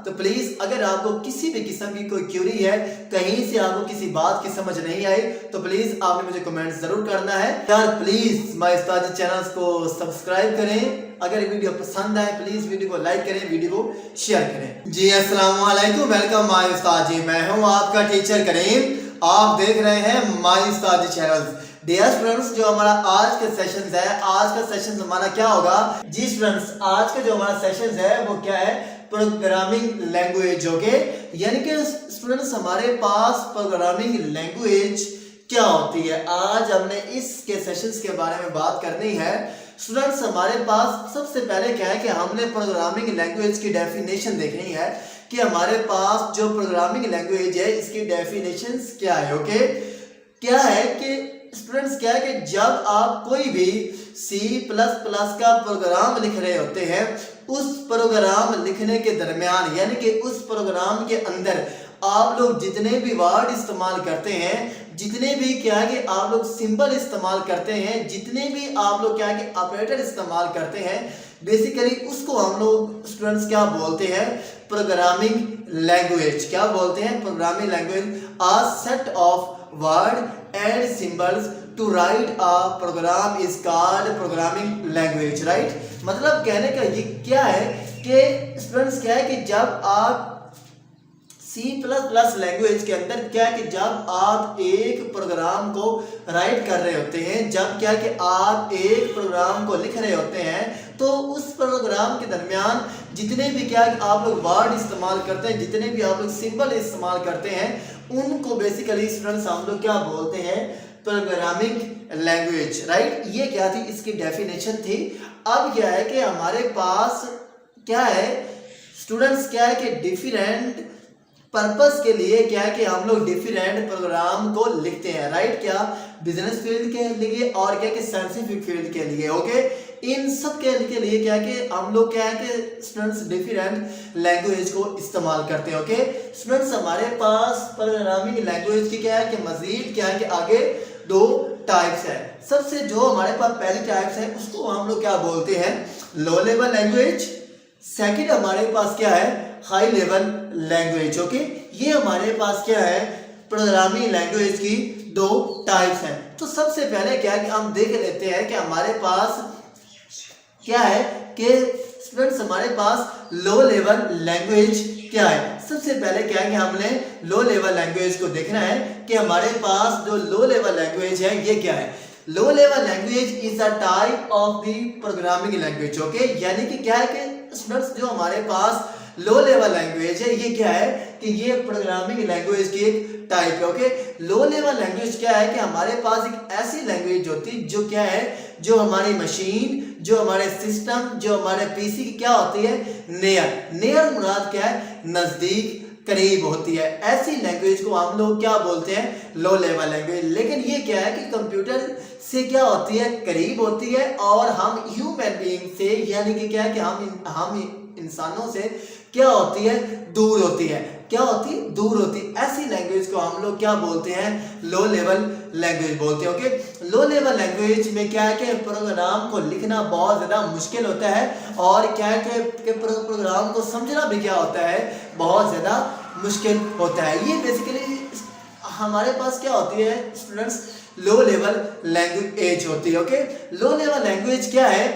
तो प्लीज अगर आपको किसी भी किस्म की कोई क्यूरी है, कहीं से आपको किसी बात की समझ नहीं आई, तो प्लीज आपने मुझे कमेंट जरूर करना है यार। प्लीज माय उस्ताद चैनल को सब्सक्राइब करें। अगर वीडियो पसंद आए प्लीज वीडियो को लाइक करें, वीडियो को शेयर करें। जी अस्सलाम वालेकुम, वेलकम माय उस्ताद जी। मैं हूं आपका टीचर करीम, आप देख रहे हैं my Ustad channel. Dear students, जो हमारा आज का सेशन है, आज का सेशन हमारा क्या होगा जी स्टूडेंट्स? आज का जो हमारा सेशन है वो क्या है? Programming language. ओके, यानी कि स्टूडेंट्स हमारे पास प्रोग्रामिंग लैंग्वेज क्या होती है, आज हमने इसके सेशंस के बारे में बात करनी है। स्टूडेंट्स हमारे पास सबसे पहले क्या है कि हमने प्रोग्रामिंग लैंग्वेज की डेफिनेशन देखनी है कि हमारे पास जो प्रोग्रामिंग लैंग्वेज है इसकी डेफिनेशंस क्या है। ओके, क्या है कि स्टूडेंट्स क्या है कि जब आप कोई भी C++ का प्रोग्राम लिख रहे होते हैं, उस प्रोग्राम लिखने के दरमियान यानी कि उस प्रोग्राम के अंदर आप लोग जितने भी वर्ड इस्तेमाल करते हैं, जितने भी क्या है कि आप लोग सिंबल इस्तेमाल करते हैं, जितने भी आप लोग क्या है कि ऑपरेटर इस्तेमाल करते हैं, बेसिकली उसको हम लोग स्टूडेंट्स क्या बोलते हैं? Programming language. क्या बोलते हैं? Programming language a set of word and symbols to write a program is called programming language. Right, मतलब कहने का ये क्या है कि स्टूडेंट्स क्या है कि जब आप C++ लैंग्वेज के अंदर क्या है कि जब आप एक प्रोग्राम को राइट कर रहे होते हैं, जब क्या है कि आप एक प्रोग्राम को लिख रहे होते हैं, तो उस प्रोग्राम के दरमियान जितने भी क्या है कि आप लोग वर्ड इस्तेमाल करते हैं, जितने भी आप लोग सिंबल इस्तेमाल करते हैं, उनको बेसिकली स्टूडेंट्स हम लोग क्या बोलते हैं? Programming language. राइट, ये क्या थी? इसकी डेफिनेशन थी। अब क्या है कि हमारे पास क्या है स्टूडेंट्स, क्या है कि डिफरेंट पर्पस के लिए क्या है कि हम लोग डिफरेंट प्रोग्राम को लिखते हैं। राइट, क्या बिजनेस फील्ड के लिए और क्या कि साइंटिफिक फील्ड के लिए। ओके, इन सब के लिए क्या है कि हम लोग क्या है कि स्टूडेंट्स डिफरेंट लैंग्वेज को इस्तेमाल करते हैं। ओके स्टूडेंट्स, हमारे पास प्रोग्रामिंग लैंग्वेज की क्या है कि मजीद क्या है कि आगे दो टाइप्स है। सबसे जो हमारे पास पहली टाइप्स है उसको हम लोग क्या बोलते हैं? लो लेवल लैंग्वेज। सेकंड हमारे पास क्या है? High level language. ओके, ये हमारे पास क्या है? प्रोग्रामिंग लैंग्वेज की दो टाइप्स हैं। तो सबसे पहले क्या है कि हम देख लेते हैं कि हमारे पास क्या है कि स्टूडेंट्स हमारे पास लो लेवल लैंग्वेज क्या है। सबसे पहले क्या है कि हमने लो लेवल लैंग्वेज को देखना है कि हमारे पास जो लो लेवल लैंग्वेज है ये क्या है। लो level language is a type of the programming language. Okay, यानी कि क्या है कि स्टूडेंट्स जो हमारे पास लो लेवल लैंग्वेज है ये क्या है कि ये प्रोग्रामिंग लैंग्वेज की एक टाइप है। ओके, लो लेवल लैंग्वेज क्या है कि हमारे पास एक ऐसी लैंग्वेज होती है जो क्या है, जो हमारी मशीन, जो हमारे सिस्टम, जो हमारे पीसी की क्या होती है? नियर मुराद क्या है? नजदीक, करीब होती है। ऐसी लैंग्वेज को हम लोग क्या बोलते हैं? लो लेवल लैंग्वेज। लेकिन ये क्या है कि कंप्यूटर से क्या होती है? करीब होती है, और हम ह्यूमन बीइंग से यानी कि क्या है कि हम इंसानों से क्या होती है? दूर होती है। क्या होती है? दूर होती है। ऐसी लैंग्वेज को हम लोग क्या बोलते हैं? लो लेवल लैंग्वेज बोलते हैं। ओके, लो लेवल लैंग्वेज में क्या है कि प्रोग्राम को लिखना बहुत ज्यादा मुश्किल होता है, और क्या है कि प्रोग्राम को समझना भी क्या होता है? बहुत ज्यादा मुश्किल होता है। ये बेसिकली हमारे पास क्या होती है स्टूडेंट्स? लो लेवल लैंग्वेज होती है। ओके, लो लेवल लैंग्वेज क्या है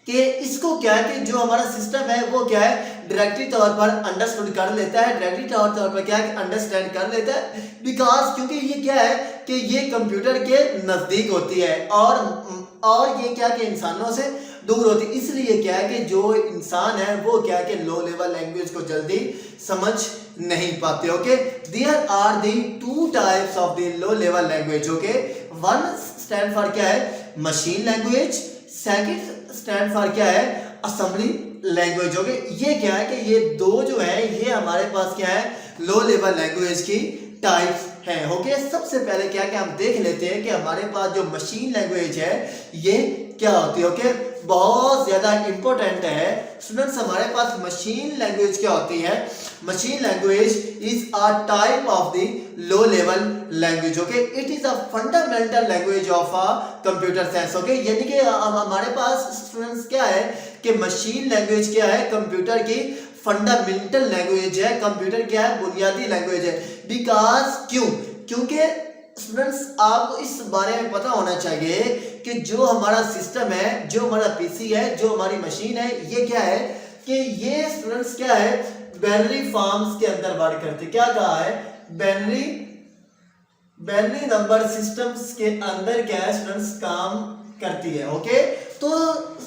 कि इसको क्या है कि जो हमारा सिस्टम है वो क्या है? डायरेक्टली तौर पर अंडरस्टूड कर लेता है, डायरेक्टली तौर पर क्या है? अंडरस्टैंड कर लेता है, बिकॉज क्योंकि ये क्या है कि ये कंप्यूटर के नजदीक होती है, और ये क्या कि इंसानों से दूर होती है। इसलिए क्या है कि जो इंसान है वो क्या है कि लो लेवल लैंग्वेज को जल्दी समझ नहीं पाते। Okay, there are the two types of the low level language. Okay, one stand for क्या है? Machine language. Second stand for क्या है? Assembly language. ओके, ये क्या है कि ये दो जो है ये हमारे पास क्या है? लो लेवल लैंग्वेज की टाइप्स हैं। ओके, सबसे पहले क्या है कि हम देख लेते हैं कि हमारे पास जो मशीन लैंग्वेज है ये क्या होती है। ओके, बहुत ज्यादा इंपॉर्टेंट है स्टूडेंट्स। हमारे पास मशीन लैंग्वेज क्या होती है? Machine language is a type of the low level language. Okay, it is a fundamental language of a computer science. Okay, यानी कि हमारे पास स्टूडेंट्स क्या है कि मशीन लैंग्वेज क्या है? कंप्यूटर की फंडामेंटल लैंग्वेज है, कंप्यूटर क्या है, बुनियादी लैंग्वेज है। बिकॉज क्यों, क्योंकि स्टूडेंट्स आपको इस बारे में पता होना चाहिए कि जो हमारा सिस्टम है, जो हमारा पीसी है, जो हमारी मशीन है, ये क्या है कि ये स्टूडेंट्स क्या है, बाइनरी फॉर्म्स के अंदर वर्क करते। क्या कहा है, बाइनरी नंबर सिस्टम्स के अंदर क्या है स्टूडेंट्स, काम करती है। ओके, तो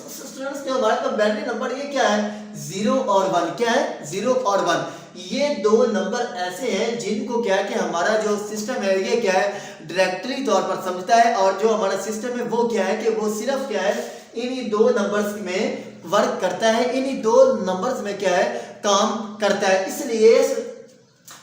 स्टूडेंट्स क्या हमारे पास बाइनरी नंबर ये क्या है, 0 और 1। क्या है, 0 और 1। ये दो नंबर ऐसे हैं जिनको क्या है कि हमारा जो सिस्टम है ये क्या है, डायरेक्टरी तौर पर समझता है, और जो हमारा सिस्टम है वो क्या है कि वो सिर्फ क्या है, इन्हीं दो नंबर्स में वर्क करता है, इन्हीं दो नंबर्स में क्या है, काम करता है। इसलिए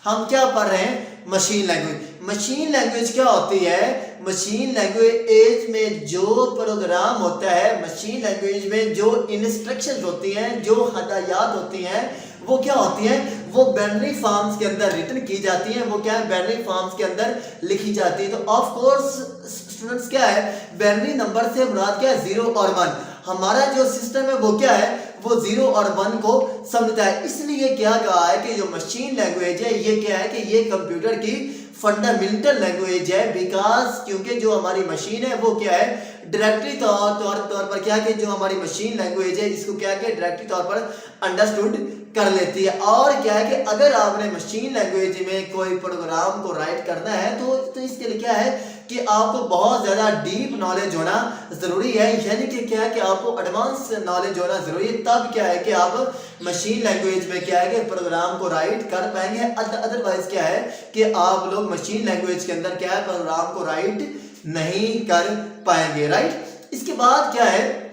हम क्या पढ़ रहे हैं, मशीन लैंग्वेज। मशीन लैंग्वेज क्या होती है, मशीन लैंग्वेज में जो प्रोग्राम होता है, मशीन लैंग्वेज में जो इंस्ट्रक्शंस होती हैं, जो हदायत होती हैं, वो क्या होती हैं, वो बाइनरी फॉर्म्स के अंदर रिटन की जाती हैं, वो क्या है, बाइनरी फॉर्म्स के अंदर लिखी जाती है। तो ऑफ कोर्स स्टूडेंट्स क्या है, बाइनरी नंबर से मुराद क्या है, 0 और 1। हमारा जो सिस्टम है वो क्या है, वो 0 और 1 को समझता है। इसलिए क्या कहा है कि जो मशीन लैंग्वेज है ये क्या है कि ये कंप्यूटर की फंडामेंटल लैंग्वेज है। बिकॉज क्योंकि जो हमारी मशीन है वो क्या है, डायरेक्टली तौर पर क्या कि जो हमारी मशीन लैंग्वेज है इसको क्या कि डायरेक्टली तौर पर अंडरस्टूड कर लेती है। और क्या है कि अगर आपने मशीन लैंग्वेज में कोई प्रोग्राम को राइट करना है तो इसके लिए क्या है कि आपको बहुत ज़्यादा डीप नॉलेज होना ज़रूरी है, यानी कि क्या है कि आपको एडवांस नॉलेज होना ज़रूरी है। तब क्या है कि आप मशीन लैंग्वेज में क्या है कि प्रोग्राम को राइट कर पाएंगे। अदरवाइज क्या है कि आप लोग मशीन लैंग्वेज के अंदर क्या है, प्रोग्राम को राइट नहीं कर पाएंगे। राइट, इसके बाद क्या है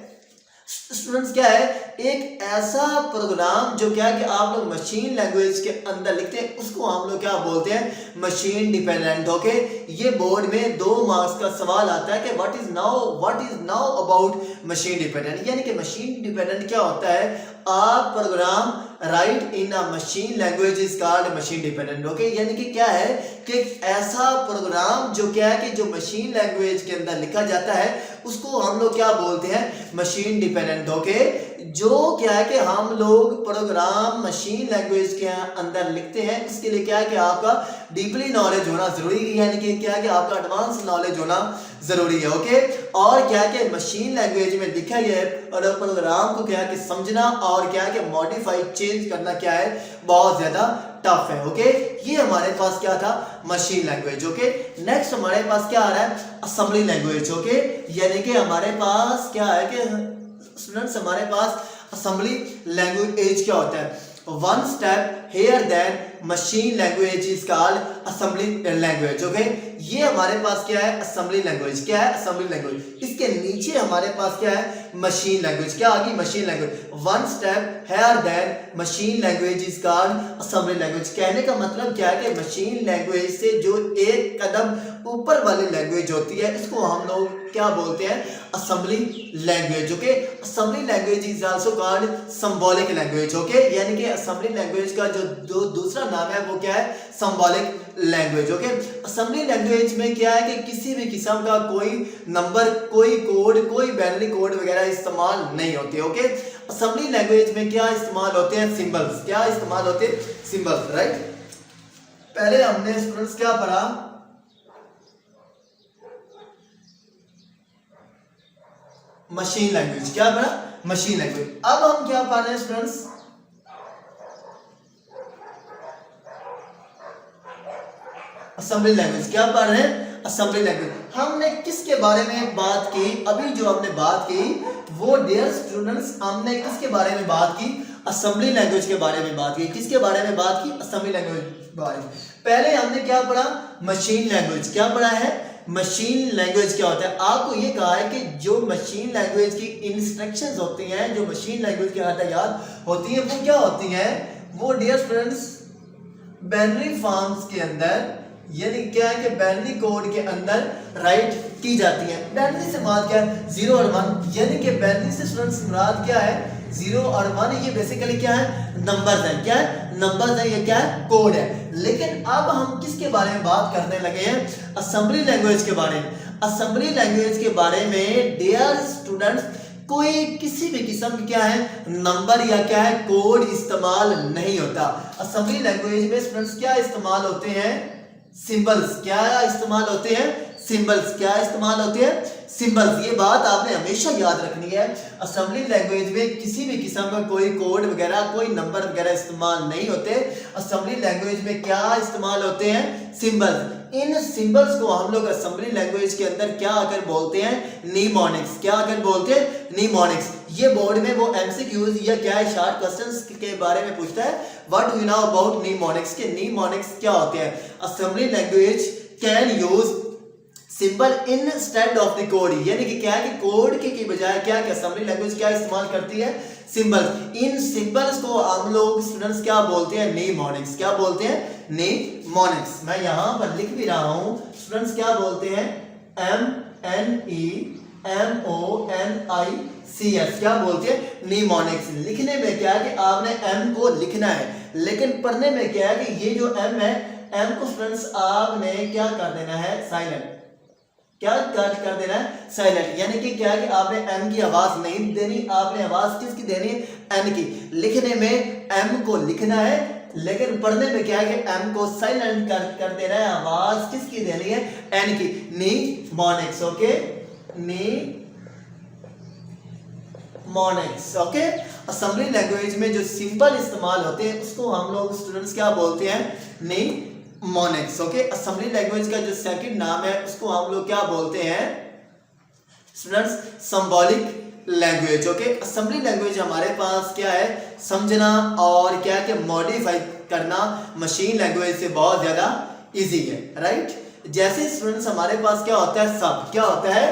स्टूडेंट्स, क्या है, एक ऐसा प्रोग्राम जो क्या है कि आप लोग मशीन लैंग्वेज के अंदर लिखते हैं उसको हम लोग क्या बोलते हैं, मशीन डिपेंडेंट। ओके, ये बोर्ड में 2 मार्क्स का सवाल आता है कि what is now about machine dependent. यानी कि मशीन डिपेंडेंट क्या होता है, आप program write in a machine language is called machine dependent. Okay, यानी कि क्या है कि ऐसा प्रोग्राम जो क्या है कि जो मशीन लैंग्वेज के अंदर लिखा जाता है उसको हम लोग क्या बोलते हैं, मशीन डिपेंडेंट। ओके, जो क्या है कि हम लोग प्रोग्राम मशीन लैंग्वेज के अंदर लिखते हैं इसके लिए क्या है कि आपका डीपली नॉलेज होना जरूरी है, यानी कि क्या है कि आपका एडवांस नॉलेज होना जरूरी है। ओके, और क्या है कि मशीन लैंग्वेज में लिखा गया है और प्रोग्राम को क्या है कि समझना और क्या है कि मॉडिफाई चेंज करना क्या है, बहुत ज्यादा टफ है। ओके, ये हमारे पास क्या था, मशीन लैंग्वेज। ओके, नेक्स्ट हमारे पास क्या आ रहा है, असेंबली लैंग्वेज। ओके, यानी कि हमारे पास क्या है कि स्टूडेंट्स हमारे पास असेंबली लैंग्वेज क्या होता है, one step hair then machine language is called assembly language. Okay, ये हमारे पास क्या है, असेंबली लैंग्वेज। क्या है, असेंबली लैंग्वेज। इसके नीचे हमारे पास क्या है, मशीन लैंग्वेज। क्या आ गई, machine language. One step hair then machine language is called assembly language. कहने का मतलब क्या है कि मशीन लैंग्वेज से जो एक कदम ऊपर वाली लैंग्वेज होती है इसको हम लोग क्या बोलते हैं, assembly language. Okay, assembly language is also called symbolic language. Okay, यानी कि असेंबली लैंग्वेज का जो दूसरा नाम है वो क्या है, symbolic language. Okay, assembly language में क्या है कि किसी भी किस्म का कोई नंबर, कोई कोड, कोई बाइनरी कोड वगैरह इस्तेमाल नहीं होते। ओके, असेंबली लैंग्वेज में क्या इस्तेमाल होते हैं, सिंबल्स। क्या इस्तेमाल होते हैं, सिंबल्स। राइट, पहले हमने स्टूडेंट्स क्या पढ़ा, मशीन लैंग्वेज। क्या पढ़ा, मशीन लैंग्वेज। अब हम क्या पढ़ रहे हैं स्टूडेंट्स, असेंबली लैंग्वेज। क्या पढ़ रहे हैं, असेंबली लैंग्वेज। हमने किसके बारे में बात की, अभी जो हमने बात की वो डियर स्टूडेंट्स हमने किसके बारे में बात की, असेंबली लैंग्वेज के बारे में बात की। किसके बारे में बात की, असेंबली लैंग्वेज के बारे में। पहले हमने क्या पढ़ा, मशीन लैंग्वेज। क्या पढ़ा है, मशीन लैंग्वेज क्या होता है। आपको ये कहा है कि जो मशीन लैंग्वेज की इंस्ट्रक्शंस होती हैं, जो मशीन लैंग्वेज की हदायत होती हैं वो क्या होती हैं, वो डियर स्टूडेंट्स बाइनरी फॉर्म्स के अंदर, यानी क्या है कि बाइनरी कोड के अंदर राइट की जाती है। बाइनरी से मुराद क्या है, 0 और 1। यानी कि बाइनरी से स्टूडेंट्स मुराद क्या है, 0 और 1। ये बेसिकली क्या है, नंबर्स हैं। क्या है, नंबर्स हैं, ये क्या है, कोड है। लेकिन अब हम किसके बारे में बात करने लगे हैं, असेंबली लैंग्वेज के बारे में। असेंबली लैंग्वेज के बारे में डियर स्टूडेंट्स कोई किसी भी किस्म की क्या है नंबर या क्या है कोड इस्तेमाल नहीं होता। असेंबली लैंग्वेज में स्टूडेंट्स क्या इस्तेमाल होते हैं, सिंबल्स। क्या इस्तेमाल होते हैं, सिंबल्स। क्या इस्तेमाल होते हैं, सिंबल्स। ये बात आपने हमेशा याद रखनी है। असेंबली लैंग्वेज में किसी भी किस्म का कोई कोड वगैरह कोई नंबर वगैरह इस्तेमाल नहीं होते। असेंबली लैंग्वेज में क्या इस्तेमाल होते हैं, सिंबल्स। इन सिंबल्स को हम लोग असेंबली लैंग्वेज के अंदर क्या आकर बोलते हैं, नीमोनिक्स। क्या आकर बोलते हैं, नीमोनिक्स। ये बोर्ड में वो एमसीक्यूज या क्या है शॉर्ट क्वेश्चंस के बारे में पूछता है, what do you know about mnemonics, के नीमोनिक्स क्या होते हैं। Assembly language can use symbol instead of the code, यानी कि क्या है कि कोड के बजाय क्या है कि असेंबली लैंग्वेज क्या इस्तेमाल करती है, सिंबल्स। इन सिंबल्स को हम लोग स्टूडेंट्स क्या बोलते हैं, नीमोनिक्स। क्या बोलते हैं, नीमोनिक्स। मैं यहां पर लिख भी रहा हूं स्टूडेंट्स, क्या बोलते हैं, MNEMONICS। क्या बोलते हैं, नीमोनिक्स। लिखने में क्या है कि आपने M को लिखना है, लेकिन पढ़ने में क्या है कि ये जो M है, M को स्टूडेंट्स आपने क्या कर देना है, साइलेंट। क्या कर देना है, साइलेंट। यानी कि क्या है कि आपने M की आवाज नहीं देनी, आपने आवाज किसकी देनी है, N की। लिखने में M को लिखना है, लेकिन पढ़ने में क्या है कि M को साइलेंट कर देना है, आवाज किसकी देनी है, N की। नीमोनिक्स। ओके, नीमोनिक्स। ओके। असेंबली लैंग्वेज में जो सिंबल इस्तेमाल होते हैं उसको हम लोग स्टूडेंट्स क्या बोलते हैं, नीमोनिक्स। ओके। असेंबली लैंग्वेज का जो सेकंड नाम है उसको हम लोग क्या बोलते हैं students, symbolic language. Okay. Assembly language हमारे पास क्या है, समझना और क्या है कि मॉडिफाई करना मशीन लैंग्वेज से बहुत ज्यादा इजी है, राइट। जैसे स्टूडेंट्स हमारे पास क्या होता है, सब। क्या होता है,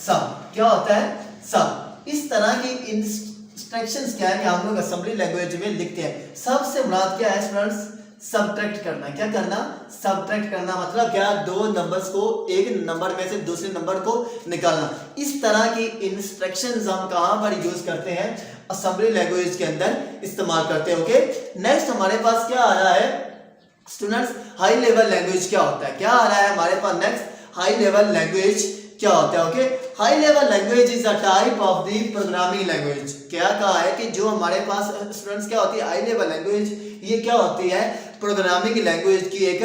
सब। क्या होता है, सब। इस तरह की इंस्ट्रक्शंस क्या है कि हम लोग असेंबली लैंग्वेज में लिखते हैं। सब से मुराद क्या है स्टूडेंट्स, सबट्रैक्ट करना। क्या करना, सबट्रैक्ट करना। मतलब क्या, दो नंबर्स को एक नंबर में से दूसरे नंबर को निकालना। इस तरह की इंस्ट्रक्शंस हम कहां पर यूज करते हैं, असेंबली लैंग्वेज के अंदर इस्तेमाल करते हैं। ओके। नेक्स्ट हमारे पास क्या आ रहा है स्टूडेंट्स, हाई लेवल लैंग्वेज। क्या होता है, क्या आ रहा है हमारे पास नेक्स्ट, हाई लेवल लैंग्वेज क्या होता है। Okay. High level language is a type of the programming language. क्या कहा है कि जो हमारे पास स्टूडेंट्स क्या होती है, हाई लेवल लैंग्वेज, ये क्या होती है, प्रोग्रामिंग लैंग्वेज की एक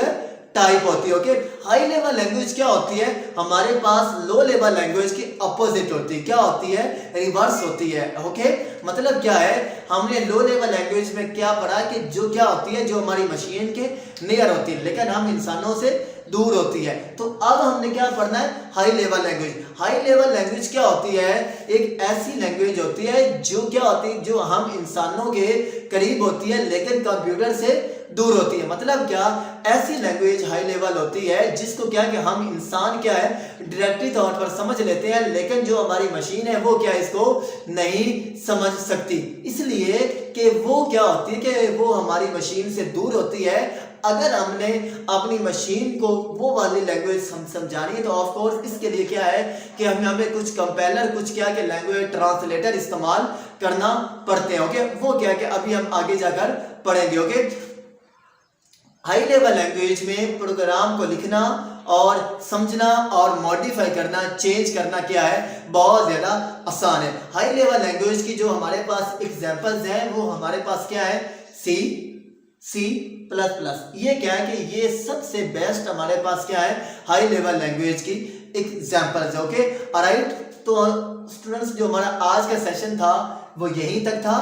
टाइप होती है। ओके। हाई लेवल लैंग्वेज क्या होती है, हमारे पास लो लेवल लैंग्वेज की अपोजिट होती है। क्या होती है, रिवर्स होती है। ओके। मतलब क्या है, हमने लो लेवल लैंग्वेज में क्या पढ़ा कि जो क्या होती है, जो हमारी मशीन के नियर होती है, लेकिन हम इंसानों से दूर होती है। तो अब हमने क्या पढ़ना है, high level language. High level language क्या होती है, एक ऐसी लैंग्वेज होती है जो क्या होती है, जो हम इंसानों के करीब होती है लेकिन कंप्यूटर से दूर होती है। मतलब क्या, ऐसी लैंग्वेज हाई लेवल होती है जिसको क्या कि हम इंसान क्या है डायरेक्टली तौर पर समझ लेते हैं, लेकिन जो हमारी मशीन है वो क्या इसको नहीं समझ सकती। इसलिए कि वो क्या होती है कि वो हमारी मशीन से दूर होती है। अगर हमने अपनी मशीन को वो वाली लैंग्वेज समझानी है तो ऑफ कोर्स इसके लिए क्या है कि हमें कुछ कंपेलर, कुछ क्या कि लैंग्वेज ट्रांसलेटर इस्तेमाल करना पड़ते हैं। ओके। वो क्या कि अभी हम आगे जाकर पढ़ेंगे। ओके। हाई लेवल लैंग्वेज में प्रोग्राम को लिखना और समझना और मॉडिफाई करना, चेंज करना क्या है, बहुत ज्यादा आसान है। हाई लेवल लैंग्वेज की जो हमारे पास एग्जांपल्स हैं वो हमारे पास क्या है, C++। ये क्या है कि ये सबसे बेस्ट हमारे पास क्या है, हाई लेवल लैंग्वेज की एग्जांपल्स है। ओके। ऑलराइट। तो स्टूडेंट्स जो हमारा आज का सेशन था वो यहीं तक था।